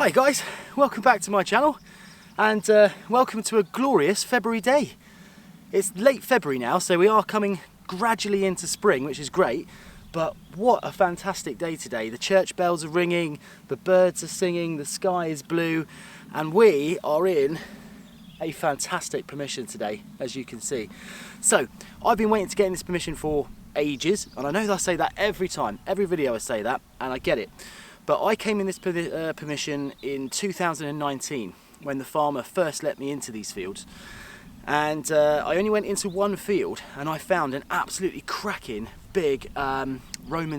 Hi guys, welcome back to my channel and welcome to a glorious February day. It's late February now, so we are coming gradually into spring, which is great, but what a fantastic day today. The church bells are ringing, the birds are singing, the sky is blue, and we are in a fantastic permission today, as you can see. So I've been waiting to get in this permission for ages, and I know that I say that every time, every video I say that, and I get it. But I came in this permission in 2019 when the farmer first let me into these fields, and I only went into one field and I found an absolutely cracking big Roman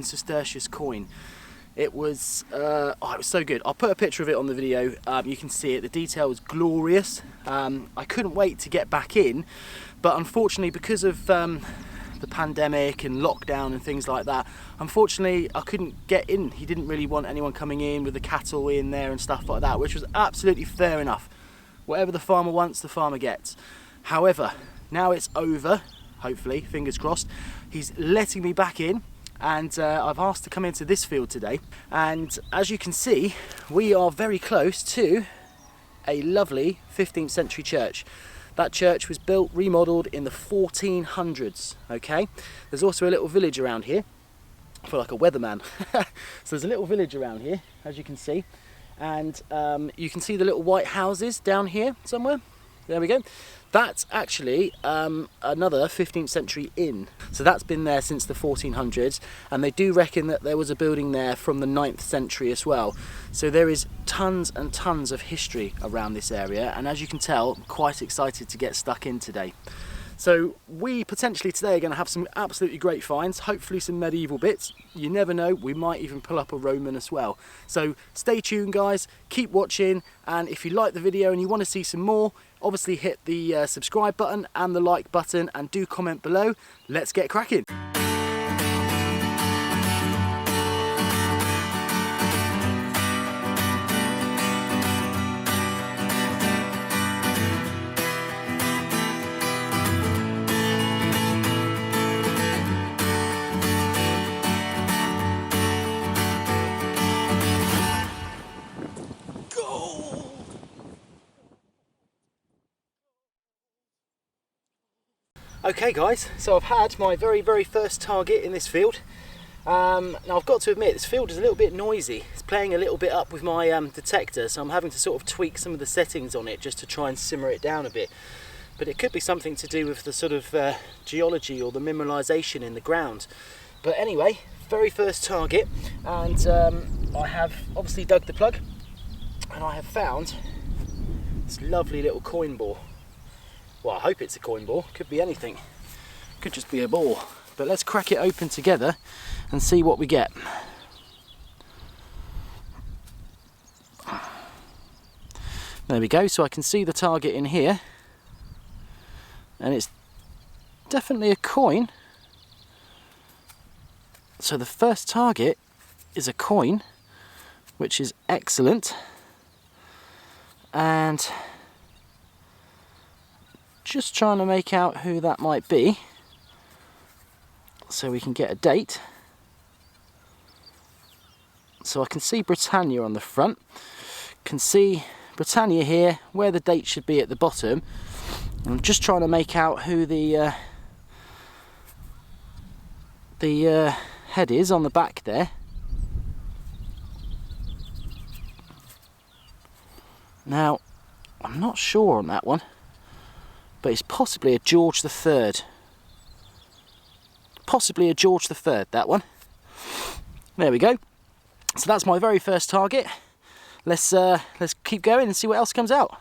Cistercius coin. It was it was so good. I'll put a picture of it on the video. You can see it. The detail was glorious. I couldn't wait to get back in, but unfortunately, because of the pandemic and lockdown and things like that, unfortunately I couldn't get in. He didn't really want anyone coming in with the cattle in there and stuff like that, which was absolutely fair enough. Whatever the farmer wants, the farmer gets. However, now it's over, hopefully, fingers crossed. He's letting me back in, and I've asked to come into this field today, and as you can see, we are very close to a lovely 15th century church. That church was built, remodelled in the 1400s, okay? There's also a little village around here. I feel like a weatherman. So there's a little village around here, as you can see. And you can see the little white houses down here somewhere. There we go. That's actually another 15th century inn. So that's been there since the 1400s, and they do reckon that there was a building there from the 9th century as well. So there is tons and tons of history around this area, and as you can tell, I'm quite excited to get stuck in today. So we potentially today are going to have some absolutely great finds, hopefully some medieval bits. You never know, we might even pull up a Roman as well. So stay tuned guys, keep watching, and if you like the video and you want to see some more, obviously hit the subscribe button and the like button, and do comment below. Let's get cracking. Okay guys, so I've had my very first target in this field. Now I've got to admit, this field is a little bit noisy. It's playing a little bit up with my detector, so I'm having to sort of tweak some of the settings on it just to try and simmer it down a bit. But it could be something to do with the sort of geology or the mineralisation in the ground. But anyway, very first target, and I have obviously dug the plug, and I have found this lovely little coin bore. Well, I hope it's a coin bore, could be anything. Could just be a bore. But let's crack it open together and see what we get. There we go, so I can see the target in here. And it's definitely a coin. So the first target is a coin, which is excellent. And just trying to make out who that might be so we can get a date. So I can see Britannia on the front, can see Britannia here, where the date should be at the bottom. I'm just trying to make out who the head is on the back there. Now, I'm not sure on that one, but it's possibly a George III. Possibly a George III, that one. There we go. So that's my very first target. Let's keep going and see what else comes out.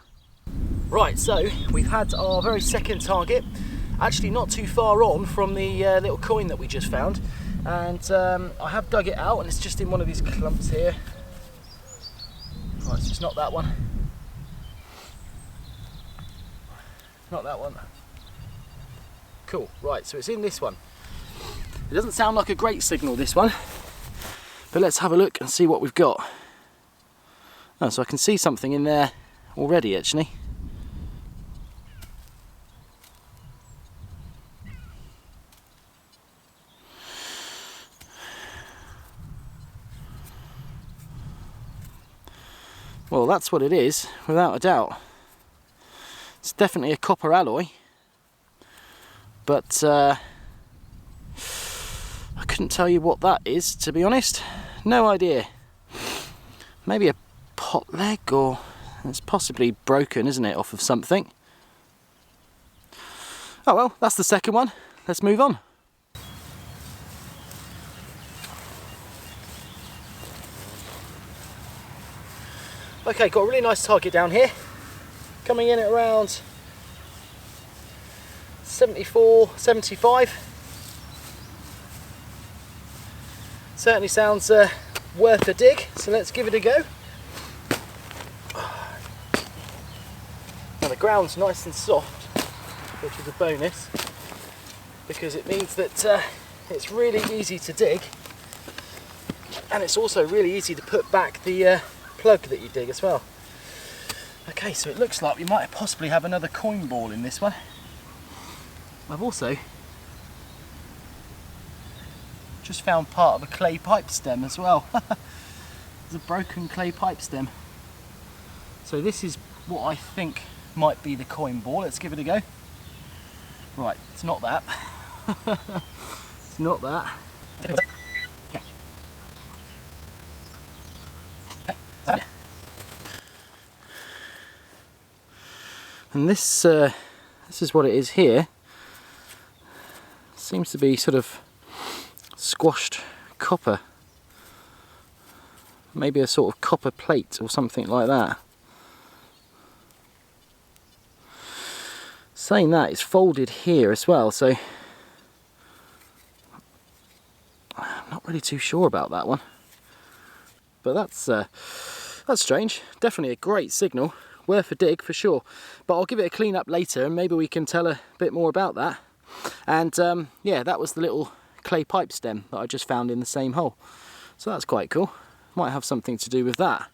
Right, so we've had our very second target, actually not too far on from the little coin that we just found. And I have dug it out, and it's just in one of these clumps here. Right, so it's not that one. Not that one. Cool, right, so it's in this one. It doesn't sound like a great signal, this one, but let's have a look and see what we've got. Oh, so I can see something in there already, actually. Well, that's what it is, without a doubt. It's definitely a copper alloy, but I couldn't tell you what that is, to be honest. No idea. Maybe a pot leg, or it's possibly broken, isn't it, off of something. Oh well, that's the second one. Let's move on. Okay, got a really nice target down here. Coming in at around 74, 75. Certainly sounds worth a dig, so let's give it a go. Now the ground's nice and soft, which is a bonus, because it means that it's really easy to dig, and it's also really easy to put back the plug that you dig as well. Okay, so it looks like we might possibly have another coin ball in this one. I've also just found part of a clay pipe stem as well. There's a broken clay pipe stem. So this is what I think might be the coin ball. Let's give it a go. Right, it's not that. It's not that. And this is what it is here. Seems to be sort of squashed copper. Maybe a sort of copper plate or something like that. Saying that, it's folded here as well, so I'm not really too sure about that one. But that's strange. Definitely a great signal. Worth a dig for sure. But I'll give it a clean up later and maybe we can tell a bit more about that. And yeah, that was the little clay pipe stem that I just found in the same hole. So that's quite cool. Might have something to do with that.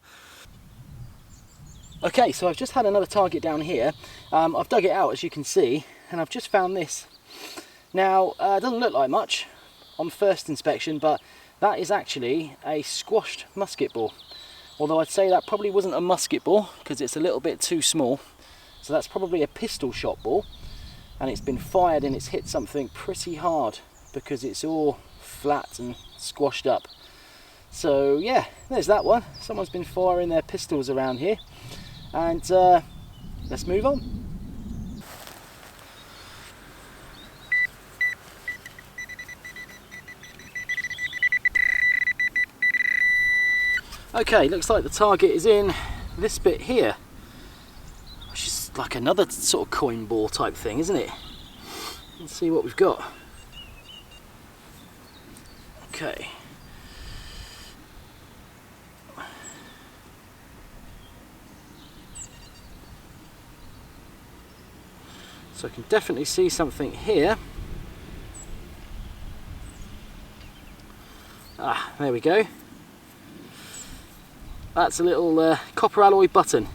Okay, so I've just had another target down here. I've dug it out, as you can see, and I've just found this. Now, it doesn't look like much on first inspection, but that is actually a squashed musket ball. Although I'd say that probably wasn't a musket ball because it's a little bit too small. So that's probably a pistol shot ball, and it's been fired and it's hit something pretty hard because it's all flat and squashed up. So yeah, there's that one. Someone's been firing their pistols around here, and let's move on. Okay, looks like the target is in this bit here, which is like another sort of coin ball type thing, isn't it? Let's see what we've got. Okay. So I can definitely see something here. Ah, there we go. That's a little copper alloy button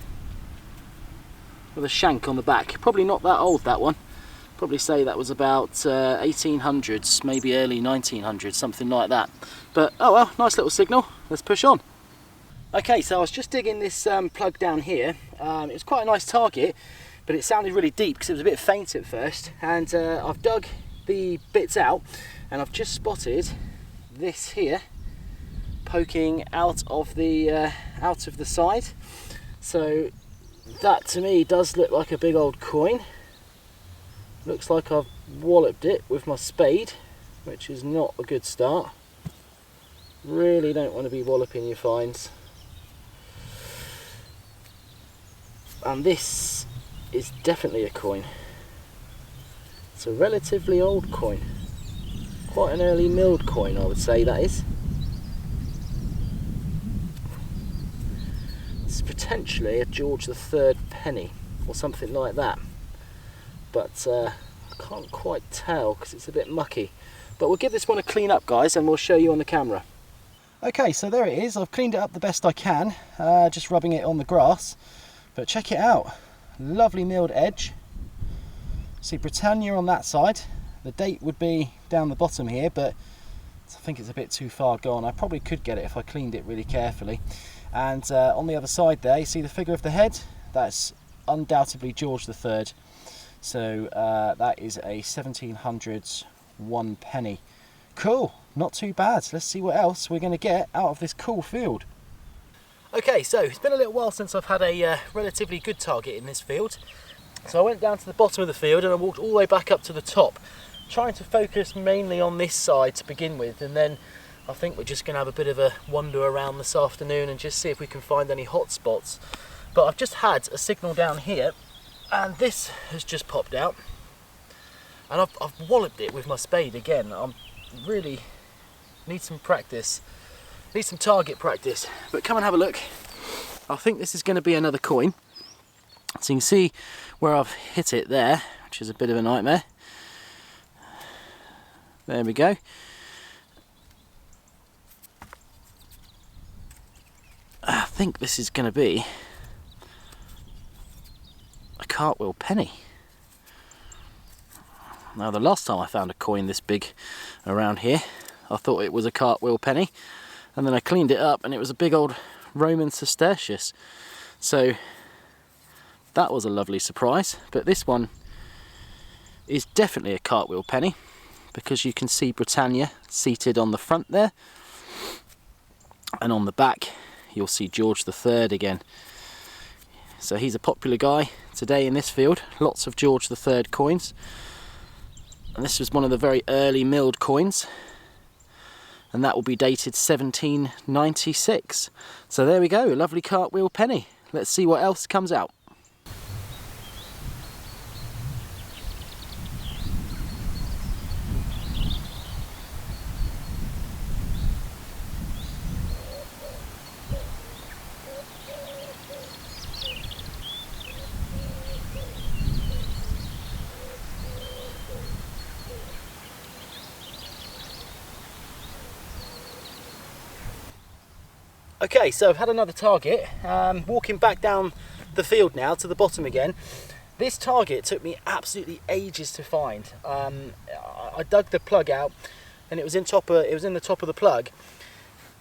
with a shank on the back. Probably not that old, that one. Probably say that was about 1800s, maybe early 1900s, something like that. But oh well, nice little signal. Let's push on. Okay, so I was just digging this plug down here. It was quite a nice target, but it sounded really deep because it was a bit faint at first. And I've dug the bits out, and I've just spotted this here poking out of the side. So that to me does look like a big old coin. Looks like I've walloped it with my spade, which is not a good start. Really don't want to be walloping your finds. And this is definitely a coin. It's a relatively old coin. Quite an early milled coin, I would say that is. It's potentially a George III penny or something like that, but I can't quite tell because it's a bit mucky. But we'll give this one a clean up, guys, and we'll show you on the camera. Okay, so there it is. I've cleaned it up the best I can, just rubbing it on the grass. But check it out, lovely milled edge. See Britannia on that side. The date would be down the bottom here, but I think it's a bit too far gone. I probably could get it if I cleaned it really carefully. And on the other side there, you see the figure of the head? That's undoubtedly George III. So that is a 1700s 1 penny. Cool, not too bad. Let's see what else we're going to get out of this cool field. Okay, so it's been a little while since I've had a relatively good target in this field. So I went down to the bottom of the field and I walked all the way back up to the top, trying to focus mainly on this side to begin with, and then I think we're just going to have a bit of a wander around this afternoon and just see if we can find any hot spots. But I've just had a signal down here and this has just popped out, and I've walloped it with my spade again. I'm really need some practice, need some target practice. But come and have a look. I think this is going to be another coin. So you can see where I've hit it there, which is a bit of a nightmare. There we go. I think this is going to be a Cartwheel penny. Now, the last time I found a coin this big around here, I thought it was a Cartwheel penny, and then I cleaned it up and it was a big old Roman sestertius. So that was a lovely surprise. But this one is definitely a Cartwheel penny, because you can see Britannia seated on the front there, and on the back you'll see George III again. So he's a popular guy today in this field. Lots of George III coins, and this was one of the very early milled coins, and that will be dated 1796. So there we go, a lovely Cartwheel penny. Let's see what else comes out. Okay, so I've had another target. Walking back down the field now to the bottom again. This target took me absolutely ages to find. I dug the plug out, and it was in the top of the plug,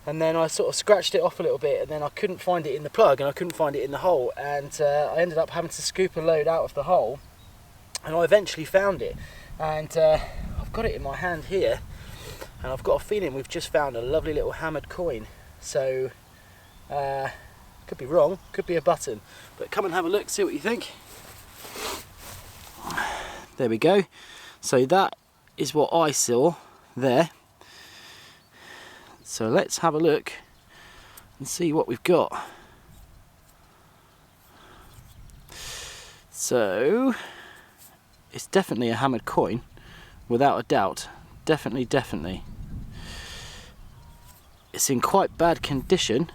and then I sort of scratched it off a little bit, and then I couldn't find it in the plug, and I couldn't find it in the hole, and I ended up having to scoop a load out of the hole, and I eventually found it, and I've got it in my hand here, and I've got a feeling we've just found a lovely little hammered coin. So could be wrong, could be a button, but come and have a look, see what you think. There we go. So that is what I saw there. So let's have a look and see what we've got. So it's definitely a hammered coin, without a doubt. Definitely. It's in quite bad condition,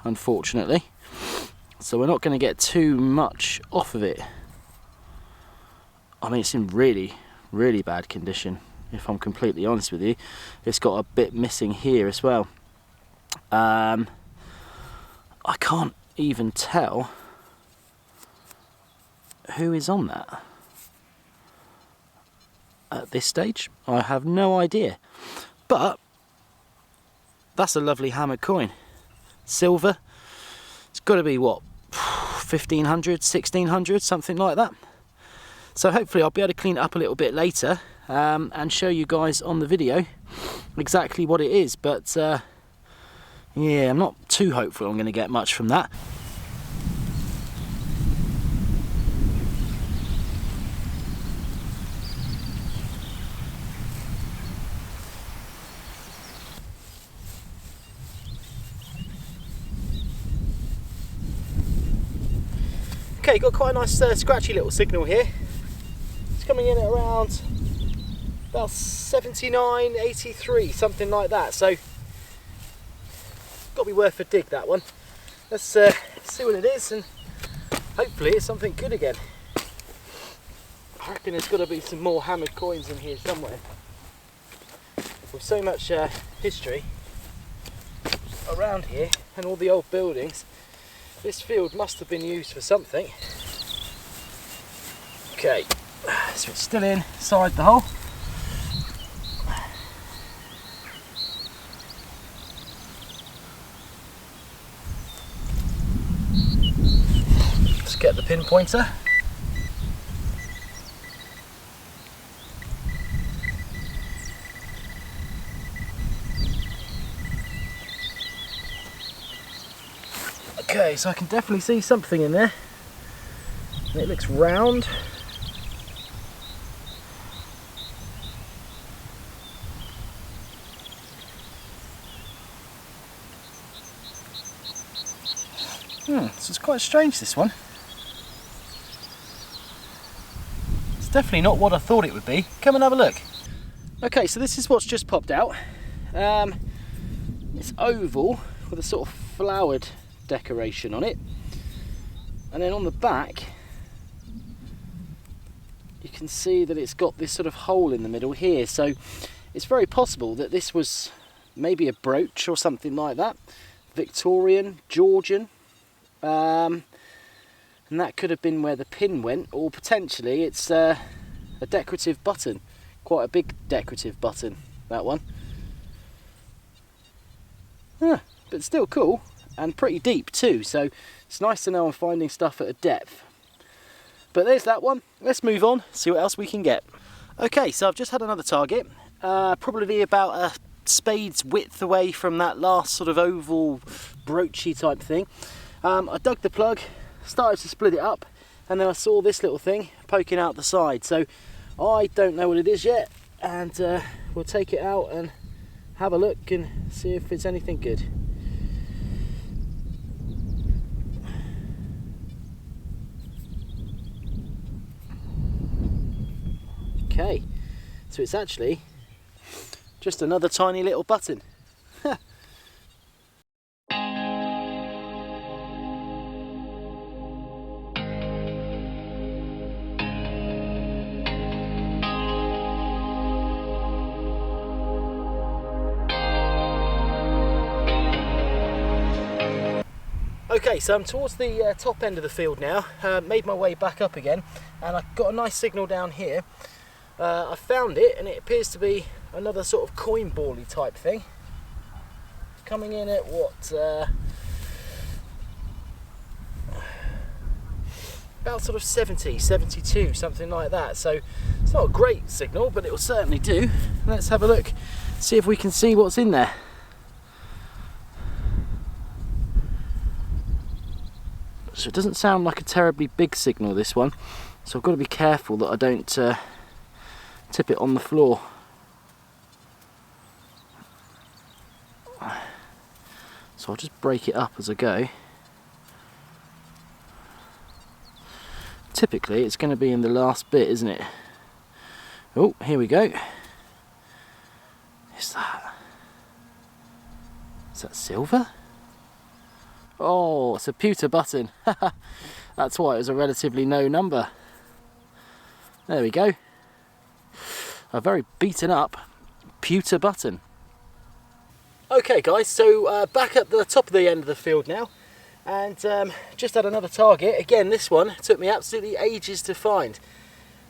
unfortunately, so we're not going to get too much off of it. I mean, it's in really bad condition, if I'm completely honest with you. It's got a bit missing here as well. I can't even tell who is on that at this stage. I have no idea, but that's a lovely hammered coin. Silver. It's got to be what, 1500, 1600, something like that. So hopefully I'll be able to clean it up a little bit later and show you guys on the video exactly what it is. But yeah, I'm not too hopeful I'm going to get much from that. Okay, got quite a nice scratchy little signal here. It's coming in at around about 79, 83, something like that. So, got to be worth a dig, that one. Let's see what it is, and hopefully it's something good again. I reckon there's got to be some more hammered coins in here somewhere. With so much history around here and all the old buildings, this field must have been used for something. Okay, so it's still inside the hole. get the pinpointer. Okay, so I can definitely see something in there. And it looks round. This is quite strange, this one. It's definitely not what I thought it would be. Come and have a look. Okay, so this is what's just popped out. It's oval with a sort of flowered decoration on it. And then on the back, you can see that it's got this sort of hole in the middle here. So it's very possible that this was maybe a brooch or something like that. Victorian, Georgian. And that could have been where the pin went, or potentially it's a decorative button. Quite a big decorative button, that one. But still cool, and pretty deep too, so it's nice to know I'm finding stuff at a depth. But there's that one. Let's move on, see what else we can get. Okay, so I've just had another target, probably about a spade's width away from that last sort of oval broachy type thing. I dug the plug, started to split it up, and then I saw this little thing poking out the side. So I don't know what it is yet, and we'll take it out and have a look and see if it's anything good. Okay, so it's actually just another tiny little button. Okay, so I'm towards the top end of the field now, made my way back up again, and I got a nice signal down here. I found it, and it appears to be another sort of coin ball-y type thing. Coming in at what, about sort of 70, 72, something like that. So it's not a great signal, but it will certainly do. Let's have a look, see if we can see what's in there. So it doesn't sound like a terribly big signal, this one, so I've got to be careful that I don't tip it on the floor. So I'll just break it up as I go. Typically it's going to be in the last bit, isn't it? Oh, here we go. Is that silver? Oh, it's a pewter button. That's why it was a relatively low number. There we go. A very beaten up pewter button. Okay guys, so back at the top of the end of the field now, and just had another target. Again, this one took me absolutely ages to find,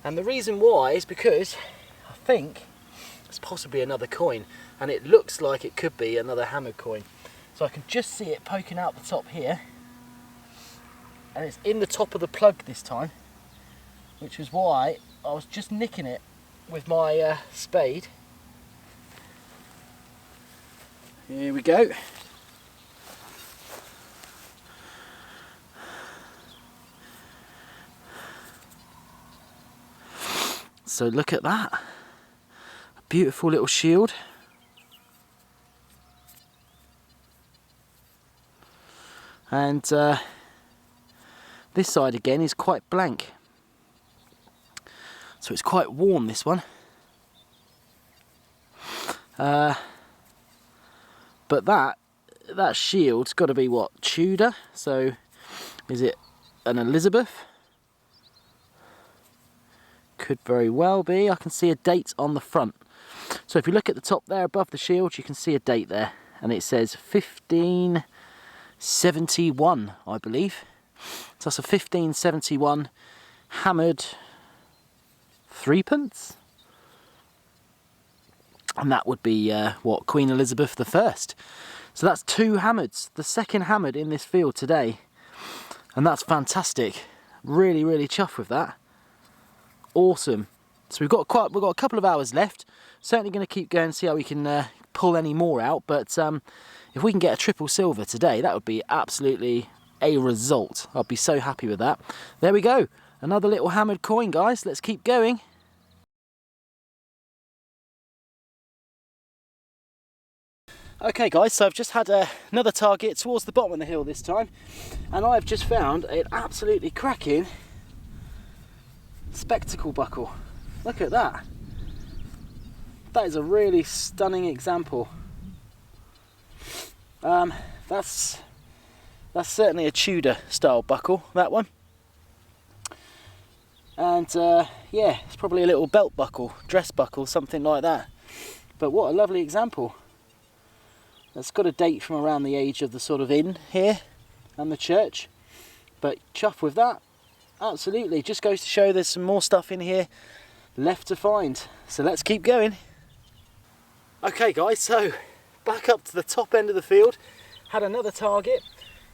and the reason why is because I think it's possibly another coin, and it looks like it could be another hammered coin. So I can just see it poking out the top here, and it's in the top of the plug this time, which is why I was just nicking it with my spade. Here we go. So look at that, a beautiful little shield. And this side again is quite blank, so it's quite warm, this one. But that shield's got to be what, Tudor? So is it an Elizabeth? Could very well be. I can see a date on the front. So if you look at the top there above the shield, you can see a date there, and it says 1571, I believe. So that's a 1571 hammered threepence. And that would be, what, Queen Elizabeth I. So that's two hammers, the second hammered in this field today. And that's fantastic. Really, really chuffed with that. Awesome. So we've got a couple of hours left. Certainly going to keep going, see how we can pull any more out. But if we can get a triple silver today, that would be absolutely a result. I'd be so happy with that. There we go. Another little hammered coin, guys. Let's keep going. Okay guys, so I've just had another target towards the bottom of the hill this time, and I've just found an absolutely cracking spectacle buckle. Look at that. That is a really stunning example. That's certainly a Tudor style buckle, that one. And yeah, it's probably a little belt buckle, dress buckle, something like that. But what a lovely example. It's got a date from around the age of the sort of inn here and the church, but chuff with that. Absolutely, just goes to show there's some more stuff in here left to find. So let's keep going. Okay guys, so back up to the top end of the field, had another target.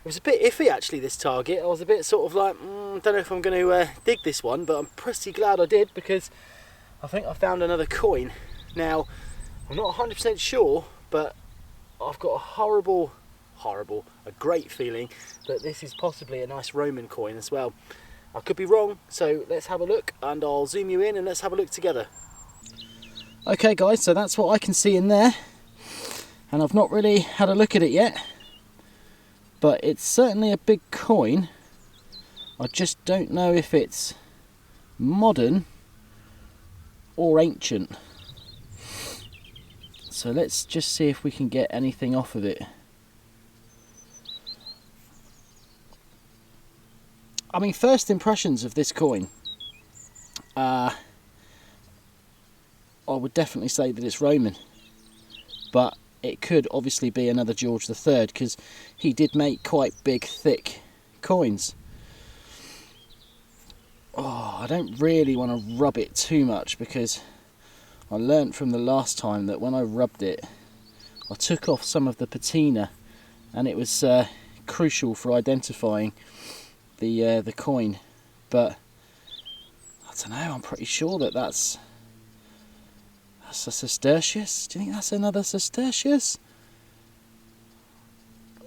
It was a bit iffy actually, this target. I was a bit sort of like, don't know if I'm going to dig this one, but I'm pretty glad I did, because I think I found another coin. Now, I'm not 100% sure, but I've got a great feeling that this is possibly a nice Roman coin as well. I could be wrong, so let's have a look, and I'll zoom you in and let's have a look together. Okay guys, so that's what I can see in there, and I've not really had a look at it yet, but it's certainly a big coin. I just don't know if it's modern or ancient. So let's just see if we can get anything off of it. I mean, first impressions of this coin, I would definitely say that it's Roman, but it could obviously be another George III, because he did make quite big, thick coins. Oh, I don't really want to rub it too much, because I learnt from the last time that when I rubbed it, I took off some of the patina, and it was crucial for identifying the coin. But I don't know, I'm pretty sure that that's a sestertius. Do you think that's another sestertius?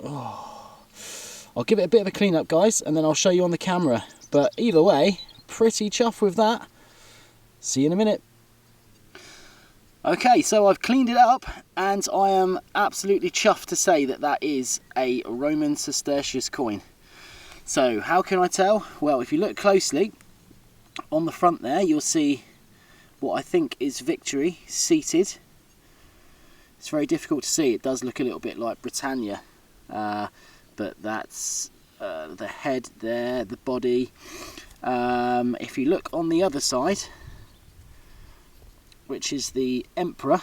Oh, I'll give it a bit of a clean up, guys, and then I'll show you on the camera. But either way, pretty chuffed with that. See you in a minute. Okay, so I've cleaned it up, and I am absolutely chuffed to say that that is a Roman sestertius coin. So how can I tell? Well, if you look closely on the front there, you'll see what I think is Victory seated. It's very difficult to see. It does look a little bit like Britannia, but that's the head there, the body. If you look on the other side, which is the Emperor.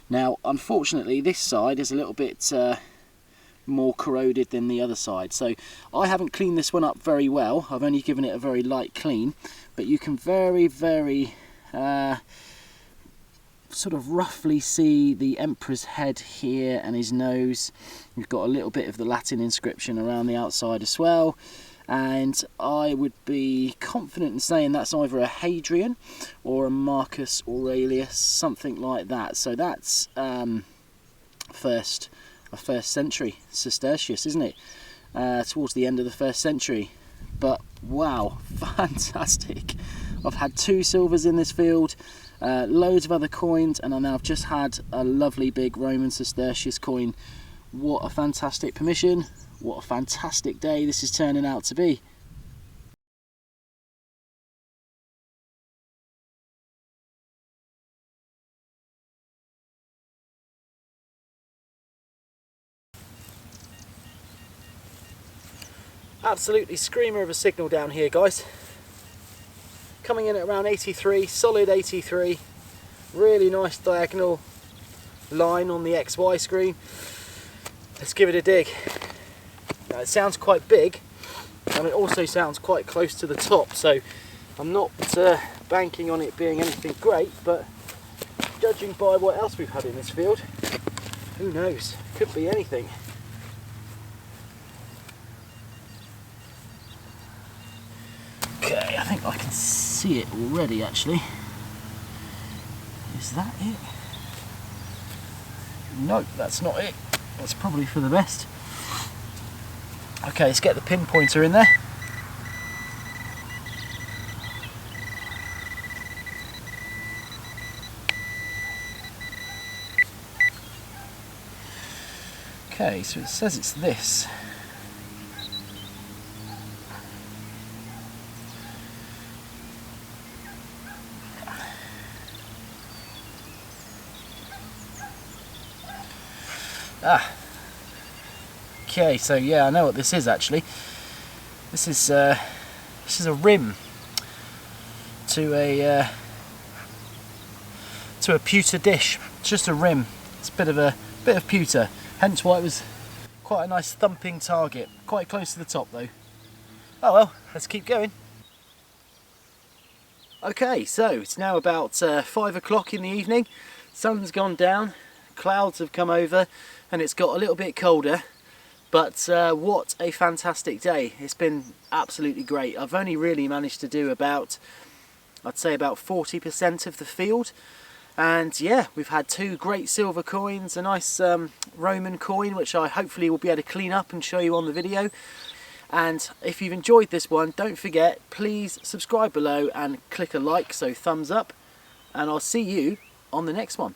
Now, unfortunately, this side is a little bit more corroded than the other side, so I haven't cleaned this one up very well. I've only given it a very light clean, but you can very sort of roughly see the Emperor's head here and his nose. We've got a little bit of the Latin inscription around the outside as well. And I would be confident in saying that's either a Hadrian or a Marcus Aurelius, something like that. So that's a first century Sestertius, isn't it? Towards the end of the 1st century. But wow, fantastic. I've had 2 silvers in this field, loads of other coins, and now I've just had a lovely big Roman Sestertius coin. What a fantastic permission. What a fantastic day this is turning out to be. Absolutely screamer of a signal down here, guys. Coming in at around 83, solid 83. Really nice diagonal line on the XY screen. Let's give it a dig. Now, it sounds quite big, and it also sounds quite close to the top, so I'm not banking on it being anything great, but judging by what else we've had in this field, who knows, could be anything. I think I can see it already actually. Is that it? No, that's not it. That's probably for the best. Okay, let's get the pinpointer in there. Okay, so it says it's this. Ah. Okay, so yeah, I know what this is actually. This is a rim to a pewter dish. It's just a rim. It's a bit of pewter. Hence why it was quite a nice thumping target. Quite close to the top though. Oh well, let's keep going. Okay, so it's now about 5 o'clock in the evening. Sun's gone down, clouds have come over, and it's got a little bit colder. But what a fantastic day. It's been absolutely great. I've only really managed to do about, I'd say about 40% of the field. And yeah, we've had 2 great silver coins, a nice Roman coin, which I hopefully will be able to clean up and show you on the video. And if you've enjoyed this one, don't forget, please subscribe below and click a like, so thumbs up. And I'll see you on the next one.